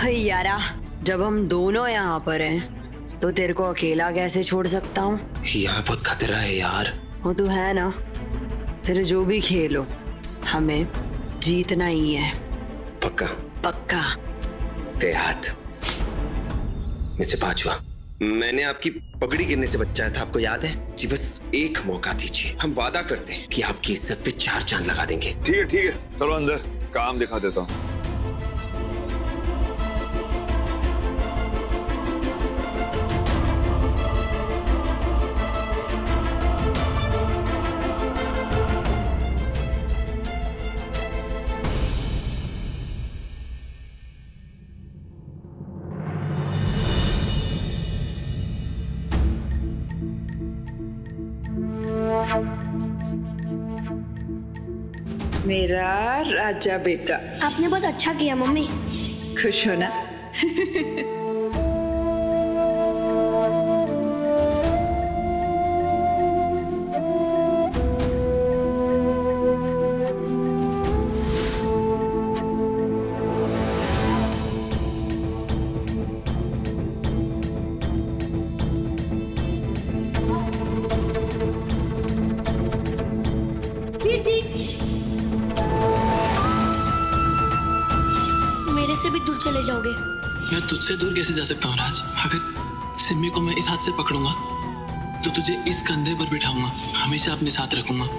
यारा, जब हम दोनों यहाँ पर हैं तो तेरे को अकेला कैसे छोड़ सकता हूँ? यहाँ बहुत खतरा है यार। वो तो है ना, फिर जो भी खेलो हमें जीतना ही है। पक्का? पक्का। दे हाथ। मिस्टर पांचवा, मैंने आपकी पगड़ी गिरने से बचाया था, आपको याद है? जी बस एक मौका दीजिए, हम वादा करते हैं कि आपकी इज्जत पे 4 चांद लगा देंगे। ठीक है, चलो अंदर काम दिखा देता हूँ। मेरा राजा बेटा। आपने बहुत अच्छा किया मम्मी। खुश हो ना? मेरे से भी दूर चले जाओगे? मैं तुझसे दूर कैसे जा सकता हूँ राज? अगर सिम्मी को मैं इस हाथ से पकड़ूंगा तो तुझे इस कंधे पर बिठाऊंगा, हमेशा अपने साथ रखूंगा।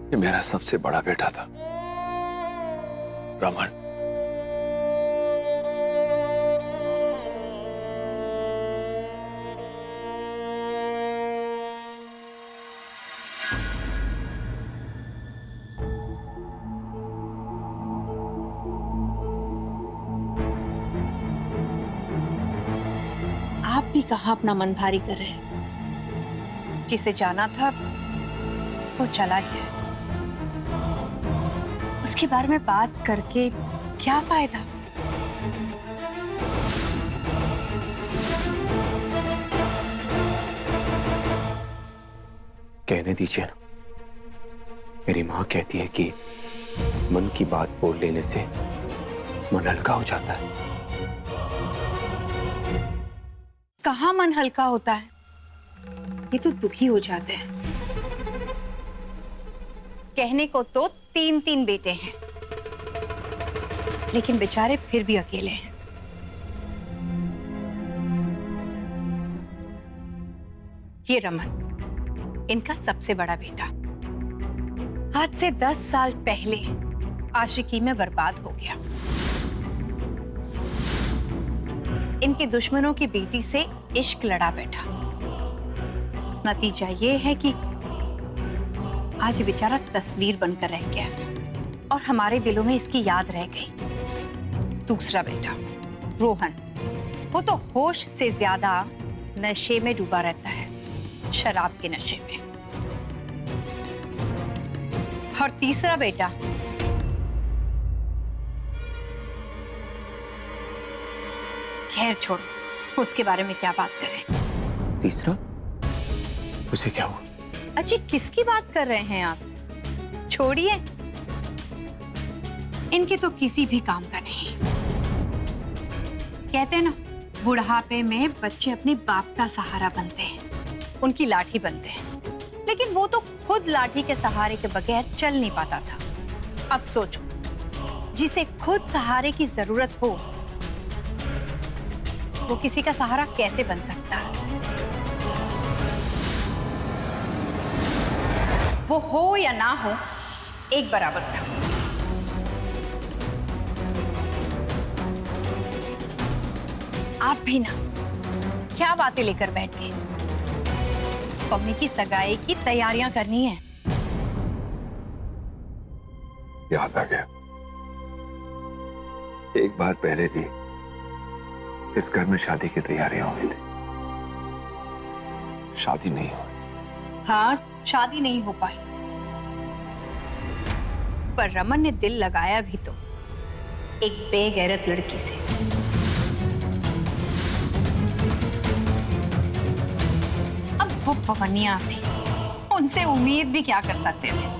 ये मेरा सबसे बड़ा बेटा था, रमन। आप भी कहाँ अपना मन भारी कर रहे हैं? जिसे जाना था वो चला गया। उसके बारे में बात करके क्या फायदा? कहने दीजिए ना, मेरी माँ कहती है कि मन की बात बोल लेने से मन हल्का हो जाता है। कहाँ मन हल्का होता है, ये तो दुखी हो जाते हैं। कहने को तो 3 बेटे हैं, लेकिन बेचारे फिर भी अकेले हैं। ये रमन, इनका सबसे बड़ा बेटा, आज से 10 साल पहले आशिकी में बर्बाद हो गया। इनके दुश्मनों की बेटी से इश्क लड़ा बैठा। नतीजा ये है कि आज बेचारा तस्वीर बनकर रह गया और हमारे दिलों में इसकी याद रह गई। दूसरा बेटा रोहन, वो तो होश से ज्यादा नशे में डूबा रहता है, शराब के नशे में। और तीसरा बेटा खैर छोड़ो, उसके बारे में क्या बात करें। तीसरा? उसे क्या हुआ? अजी किसकी बात कर रहे हैं आप? छोड़िए, इनके तो किसी भी काम का नहीं। कहते हैं ना, बुढ़ापे में बच्चे अपने बाप का सहारा बनते हैं, उनकी लाठी बनते हैं। लेकिन वो तो खुद लाठी के सहारे के बगैर चल नहीं पाता था। अब सोचो, जिसे खुद सहारे की जरूरत हो वो किसी का सहारा कैसे बन सकता है? वो हो या ना हो, एक बराबर था। आप भी ना क्या बातें लेकर बैठ गए? मम्मी की सगाई की तैयारियां करनी है। याद आ गया, एक बार पहले भी इस घर में शादी की तैयारियां हुई थी, शादी नहीं हुई। हाँ, शादी नहीं हो पाई, पर रमन ने दिल लगाया भी तो एक बेगैरत लड़की से। अब वो पवनिया थी, उनसे उम्मीद भी क्या कर सकते थे।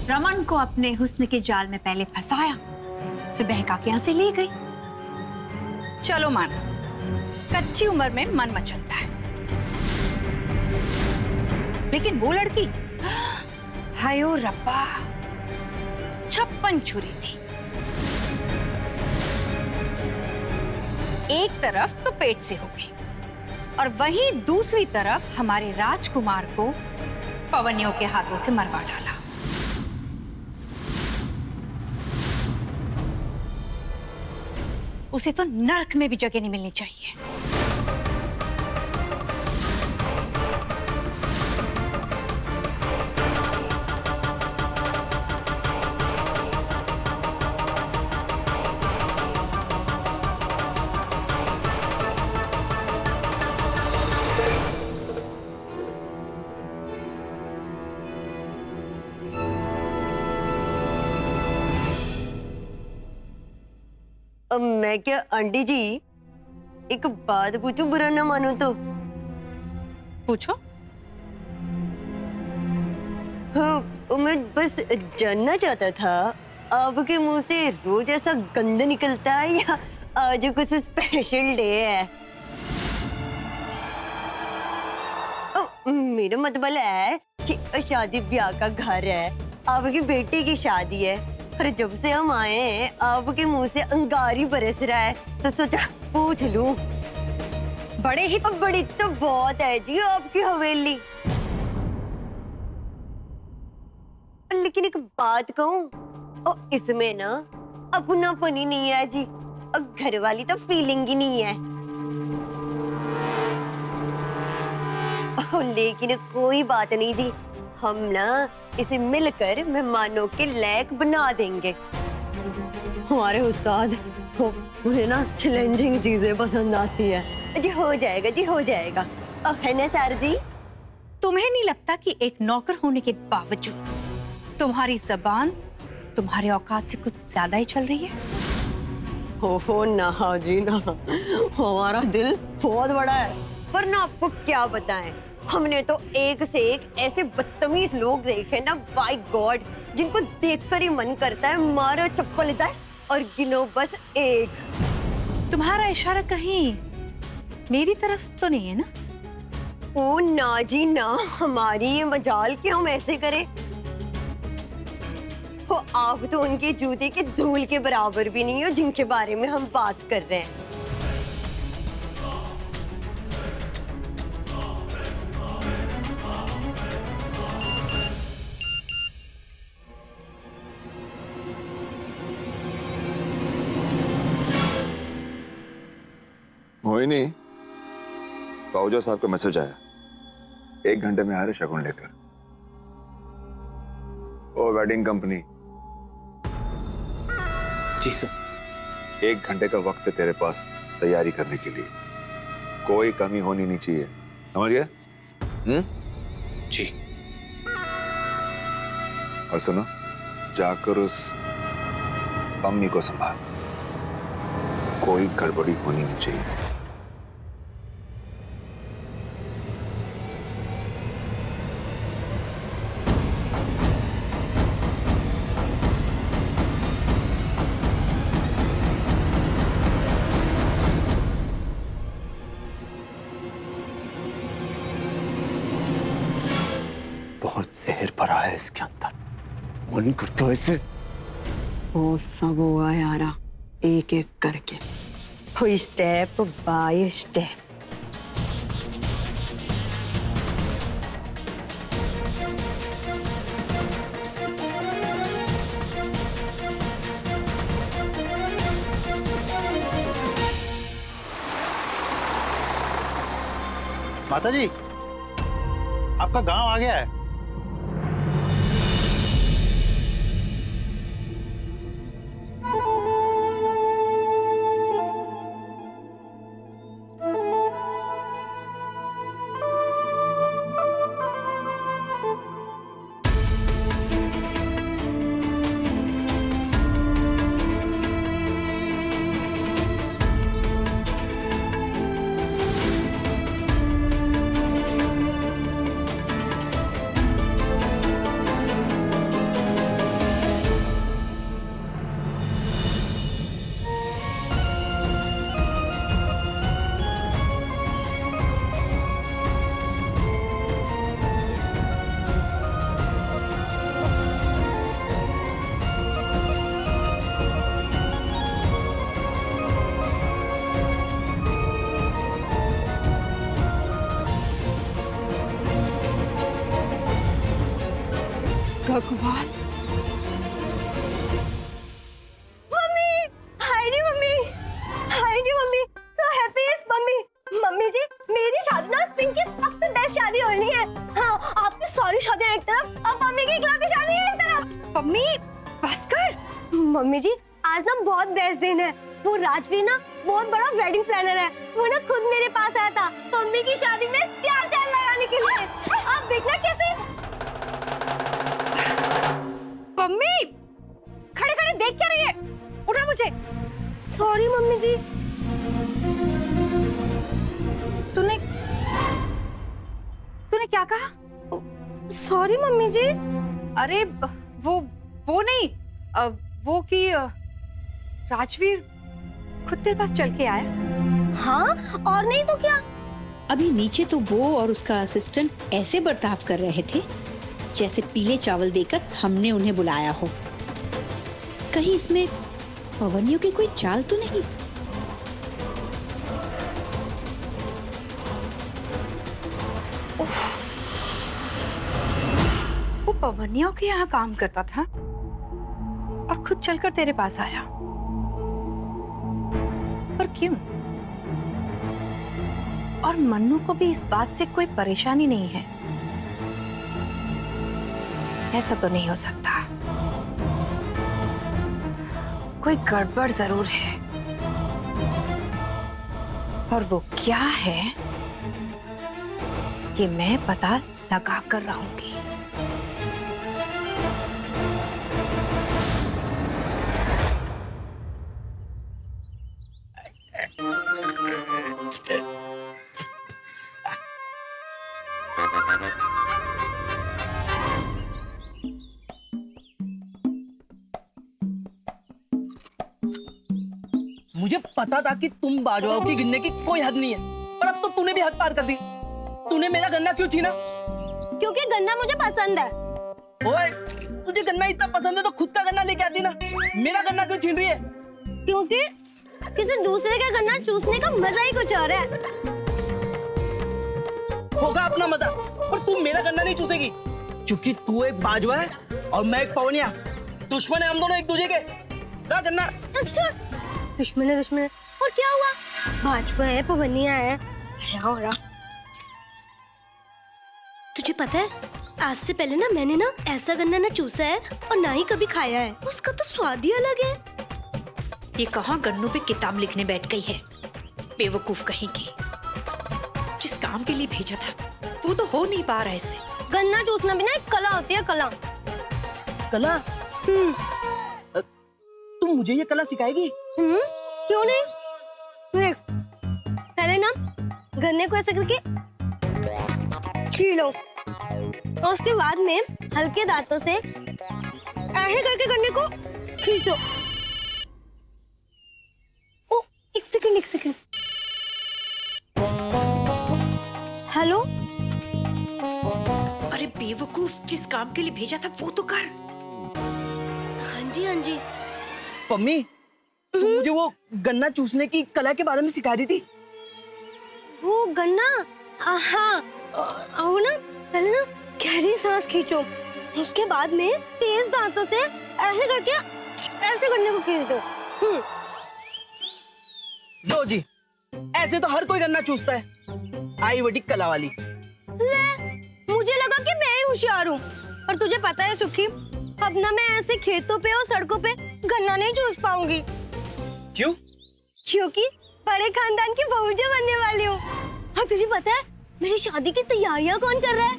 रमन को अपने हुस्न के जाल में पहले फंसाया, फिर बहका के यहां से ले गई। चलो माना, कच्ची उम्र में मन मचलता है, लेकिन वो लड़की, हायो रब्बा, 56 छुरी थी। एक तरफ तो पेट से हो गई, और वहीं दूसरी तरफ हमारे राजकुमार को पवनियों के हाथों से मरवा डाला। उसे तो नर्क में भी जगह नहीं मिलनी चाहिए। अब मैं क्या आंटी जी एक बात पूछूं, बुरा ना मानो तो? पूछो। हाँ, मैं बस जानना चाहता था, आपके मुंह से रोज ऐसा गंद निकलता है या आज कुछ स्पेशल डे है? मेरा मतलब है कि शादी ब्याह का घर है, आपकी बेटी की शादी है, और जब से हम आए हैं आपके मुंह से अंगारी बरस रहा है, तो सोचा पूछ लूं। बड़ी तो बहुत है जी आपकी हवेली, लेकिन एक बात कहूं, और इसमें ना अपनापन ही नहीं है जी, और घर वाली तो फीलिंग ही नहीं है। लेकिन कोई बात नहीं जी, हम ना इसे मिलकर मेहमानों के लायक बना देंगे। हमारे उस्ताद को उन्हें ना चैलेंजिंग चीजें पसंद आती है। जी हो जाएगा, जी हो जाएगा, है ना सर जी? तुम्हें नहीं लगता कि एक नौकर होने के बावजूद तुम्हारी जबान तुम्हारे औकात से कुछ ज्यादा ही चल रही है? हो ना जी ना, हमारा दिल बहुत बड़ा है, पर ना आपको क्या बताएं, हमने तो एक से एक ऐसे बदतमीज लोग देखे ना, बाय गॉड, जिनको देखकर ही मन करता है मारो चप्पल 10 और गिनो बस 1। तुम्हारा इशारा कहीं मेरी तरफ तो नहीं है ना? ओ ना जी ना, हमारी ये मजाल कि हम ऐसे करें। हो, आप तो उनके जूते के धूल के बराबर भी नहीं हो जिनके बारे में हम बात कर रहे हैं। मोहिनी, पाऊजा साहब का मैसेज आया, 1 घंटे में आ रहे शगुन लेकर। ओ वेडिंग कंपनी। जी सर। 1 घंटे का वक्त है तेरे पास तैयारी करने के लिए, कोई कमी होनी नहीं चाहिए, समझ गया? जी। और सुनो, जाकर उस अम्मी को संभाल, कोई गड़बड़ी होनी नहीं चाहिए। बहुत जहर भरा है इसके अंदर, मन करता है इसे। वो सब हुआ यारा, एक एक करके, स्टेप बाय स्टेप। माता जी, आपका गांव आ गया है। भगवान, मम्मी, हाय नी मम्मी, हाय नी mummy, so happy is mummy. Mummy जी, मेरी शादी ना सिंह की सबसे बेस्ट शादी होनी है। हाँ, आपकी सारी शादियां एक तरफ, अब मम्मी की इकलौती शादी है एक तरफ। मम्मी बस कर। मम्मी जी, आज ना बहुत बेस्ट दिन है। वो राजवीर ना बहुत बड़ा वेडिंग प्लानर है। वो ना खुद मेरे पास आया था मम्मी की शादी में 4 चांद लगाने के लिए। आप देखना कैसे। मम्मी, खड़े खड़े देख क्या रही है? उठा मुझे। सॉरी मम्मी जी। तूने क्या कहा? सॉरी मम्मी जी। अरे वो नहीं, वो कि राजवीर खुद तेरे पास चल के आया। हाँ, और नहीं तो क्या। अभी नीचे तो वो और उसका असिस्टेंट ऐसे बर्ताव कर रहे थे जैसे पीले चावल देकर हमने उन्हें बुलाया हो। कहीं इसमें पवनियों की कोई चाल तो नहीं? वो पवनियों के यहाँ काम करता था और खुद चलकर तेरे पास आया। पर क्यों? और मन्नू को भी इस बात से कोई परेशानी नहीं है। ऐसा तो नहीं हो सकता। कोई गड़बड़ जरूर है। और वो क्या है ये मैं पता लगा कर रहूंगी। मुझे पता था कि तुम बाजवाओं की गिनने की कोई हद नहीं है, पर अब तो तूने भी हद पार कर दी। तूने मेरा गन्ना क्यों छीना? क्योंकि गन्ना मुझे पसंद है। ओए, तुझे गन्ना इतना पसंद है तो खुद का गन्ना लेके आती ना। मेरा गन्ना क्यों छीन रही है? क्योंकि किसी दूसरे का गन्ना चूसने का मजा ही कुछ और है। होगा अपना मजा, पर तू मेरा गन्ना नहीं चूसेगी, क्योंकि तू एक बाजवा है और मैं एक पवनिया। दुश्मन है हम दोनों एक दूसरे के। ना गन्ना। अच्छा, दुश्मन है। और क्या हुआ? बाजवा है, पवनिया है, क्या हो रहा? तुझे पता है, आज से पहले ना मैंने ना ऐसा गन्ना ना चूसा है और ना ही कभी खाया है। उसका तो स्वाद ही अलग है। ये कहाँ गन्नों पे किताब लिखने बैठ गई है, बेवकूफ कहीं की। जिस काम के लिए भेजा था वो तो हो नहीं पा रहा है इससे। गन्ना चूसना भी ना एक कला होती है, कला। कला? तुम मुझे ये कला सिखाएगी? क्यों नहीं? देख, पहले ना गन्ने को ऐसे करके छीलो और उसके बाद में हल्के दांतों से ऐसे करके गन्ने को खींचो। ओ, एक सेकंड। हेलो? अरे बेवकूफ, जिस काम के लिए भेजा था वो तो कर। हाँ जी। पम्मी, तुम मुझे वो गन्ना चूसने की कला के बारे में सिखा रही थी। वो गन्ना? हाँ, वो ना पहले ना गहरी सांस खींचो, उसके बाद में तेज दांतों से ऐसे करके ऐसे गन्ने को खींच दो। लो जी, ऐसे तो हर कोई गन्ना चूसता है। आई बड़ी कला वाली। मुझे लगा कि मैं ही होशियार हूँ। और तुझे पता है सुखी, अब ना मैं ऐसे खेतों पे और सड़कों पे गन्ना नहीं चूस पाऊंगी। क्यों? क्योंकि बड़े खानदान की बहूजा बनने वाली हूँ। और तुझे पता है मेरी शादी की तैयारियां कौन कर रहा है?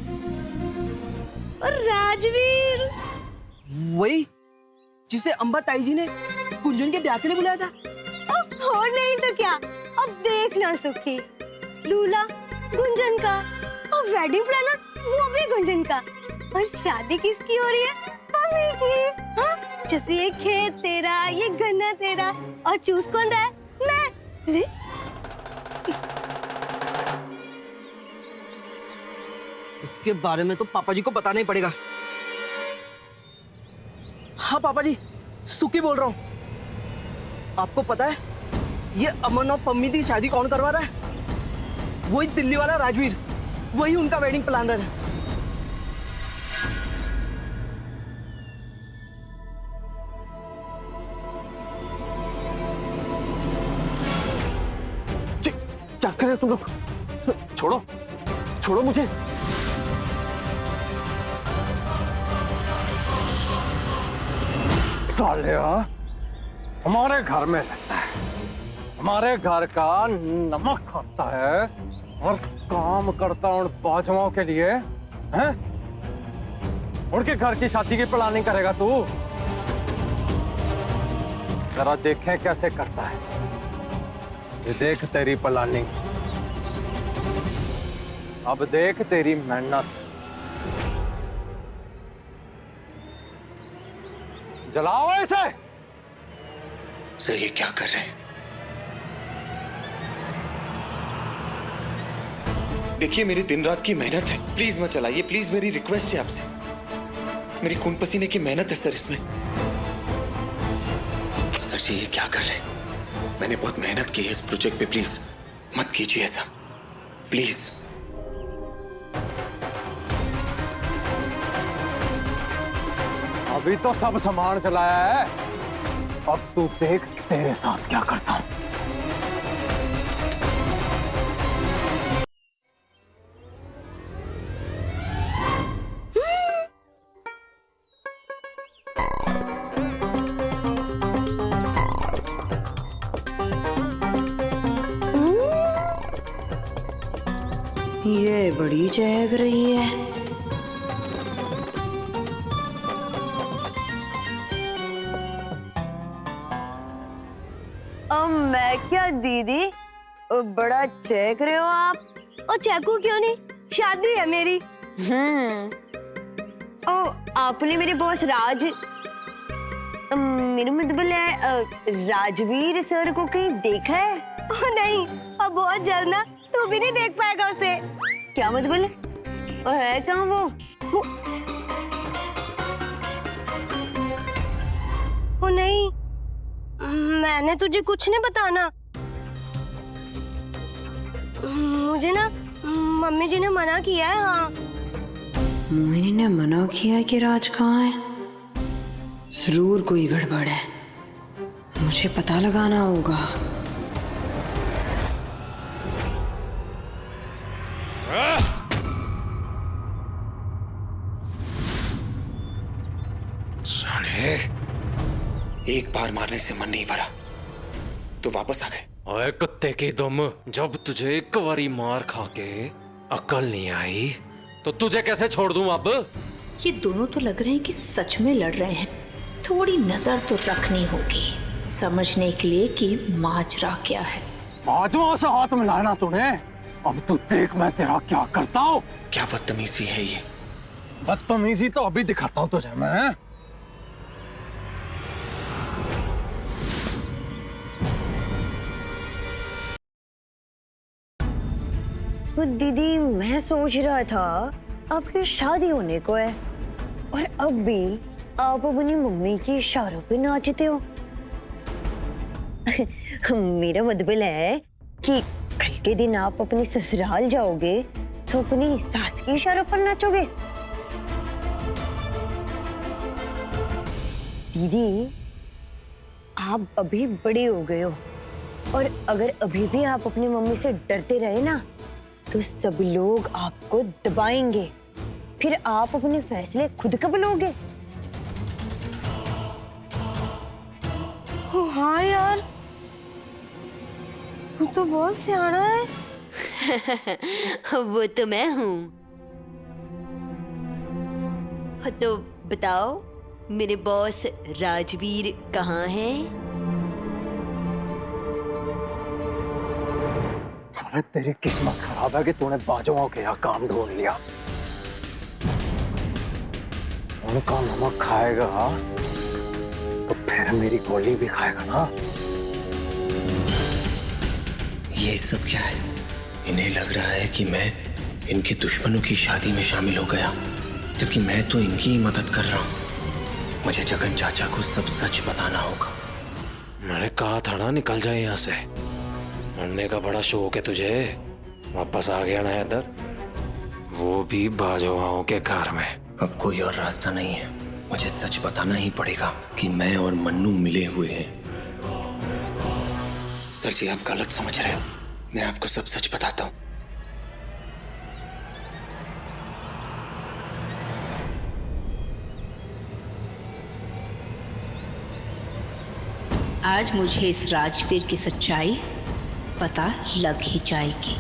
और राजवीर, वही जिसे अंबा ताई जी ने कुंजन के ब्याह के लिए बुलाया था। और नहीं तो क्या। अब देखना सुखी, दूल्हा गुंजन का और वेडिंग प्लानर वो भी गुंजन का, और शादी किसकी हो रही है? मम्मी की। हाँ, जैसे ये खेत तेरा, ये गन्ना तेरा, और चूस कौन रहा है? मैं। ले। इसके बारे में तो पापा जी को बताना ही पड़ेगा। हाँ पापा जी, सुखी बोल रहा हूँ। आपको पता है ये अमन और पम्मी की शादी कौन करवा रहा है? वही दिल्ली वाला राजवीर, वही उनका वेडिंग प्लानर है। क्या कर रहे हो तुम लोग? छोड़ो, छोड़ो मुझे। सालिया हमारे घर में रहता है, हमारे घर का नमक खाता है और काम करता उन बाजुओं के लिए हैं? उनके घर की शादी की प्लानिंग करेगा तू? जरा देखें कैसे करता है। ये देख तेरी प्लानिंग, अब देख तेरी मेहनत। जलाओ इसे। सर ये क्या कर रहे हैं? देखिए मेरी दिन रात की मेहनत है, प्लीज मत चलाइए, प्लीज मेरी रिक्वेस्ट है आपसे। मेरी खून पसीने की मेहनत है सर इसमें। सर जी ये क्या कर रहे हैं? मैंने बहुत मेहनत की है इस प्रोजेक्ट पे, प्लीज मत कीजिए ऐसा, प्लीज। अभी तो सब सामान चलाया है, अब तू देख तेरे साथ क्या करता हूं। ये बड़ी चहक रही है। मैं क्या दीदी, बड़ा चेक रहे हो आप। और चेकू क्यों नहीं, शादी है मेरी। ओ आपने मेरे बॉस राज, मेरा मतलब है राजवीर सर को कहीं देखा है? ओ नहीं, अब बहुत जल्द ना तू भी नहीं देख पाएगा उसे। क्या मतलब? और है कहाँ वो? ओ नहीं, मैंने तुझे कुछ नहीं बताना। मुझे ना मम्मी जी ने मना किया है। हाँ मोहिनी ने मना किया है कि राज कहाँ है? जरूर कोई गड़बड़ है, मुझे पता लगाना होगा। साले, एक बार मारने से मन नहीं भरा तो वापस आ गए। ओए कुत्ते की दुम, जब तुझे एक बारी मार खा के अकल नहीं आई तो तुझे कैसे छोड़ दूं अब? ये दोनों तो लग रहे हैं कि सच में लड़ रहे हैं। थोड़ी नजर तो रखनी होगी समझने के लिए कि माजरा क्या है। बाजुओं से हाथ मिलाया ना तूने, अब तू देख मैं तेरा क्या करता हूँ। क्या बदतमीजी है ये? बदतमीजी तो अभी दिखाता हूँ तुझे मैं। तो दीदी मैं सोच रहा था आपकी शादी होने को है और अब भी आप अपनी मम्मी के इशारों पे नाचते हो। मेरा मतलब है कि कल के दिन आप अपने ससुराल जाओगे तो अपनी सास के इशारों पर नाचोगे। दीदी आप अभी बड़े हो गए हो और अगर अभी भी आप अपनी मम्मी से डरते रहे ना तो सब लोग आपको दबाएंगे, फिर आप अपने फैसले खुद कब लोगे? हाँ यार, वो तो बहुत सियाना है। वो तो मैं हूँ। तो बताओ, मेरे बॉस राजवीर कहाँ है? साले तेरी किस्मत खराब है कि तूने बाजुओं के यहाँ काम ढूंढ लिया। उनका नमक खाएगा तो फिर मेरी गोली भी खाएगा ना। ये सब क्या है? इन्हें लग रहा है कि मैं इनके दुश्मनों की शादी में शामिल हो गया, जबकि मैं तो इनकी ही मदद कर रहा हूँ। मुझे जगन चाचा को सब सच बताना होगा। मैंने कहा था ना निकल जाए यहाँ से। मरने का बड़ा शौक है तुझे। वापस आ गया ना इधर, वो भी बाजुआओं के घर में। अब कोई और रास्ता नहीं है, मुझे सच बताना ही पड़ेगा कि मैं और मन्नू मिले हुए हैं। सर जी, आप गलत समझ रहे हो। मैं आपको सब सच बताता हूँ। आज मुझे इस राजवीर की सच्चाई पता लग ही जाएगी।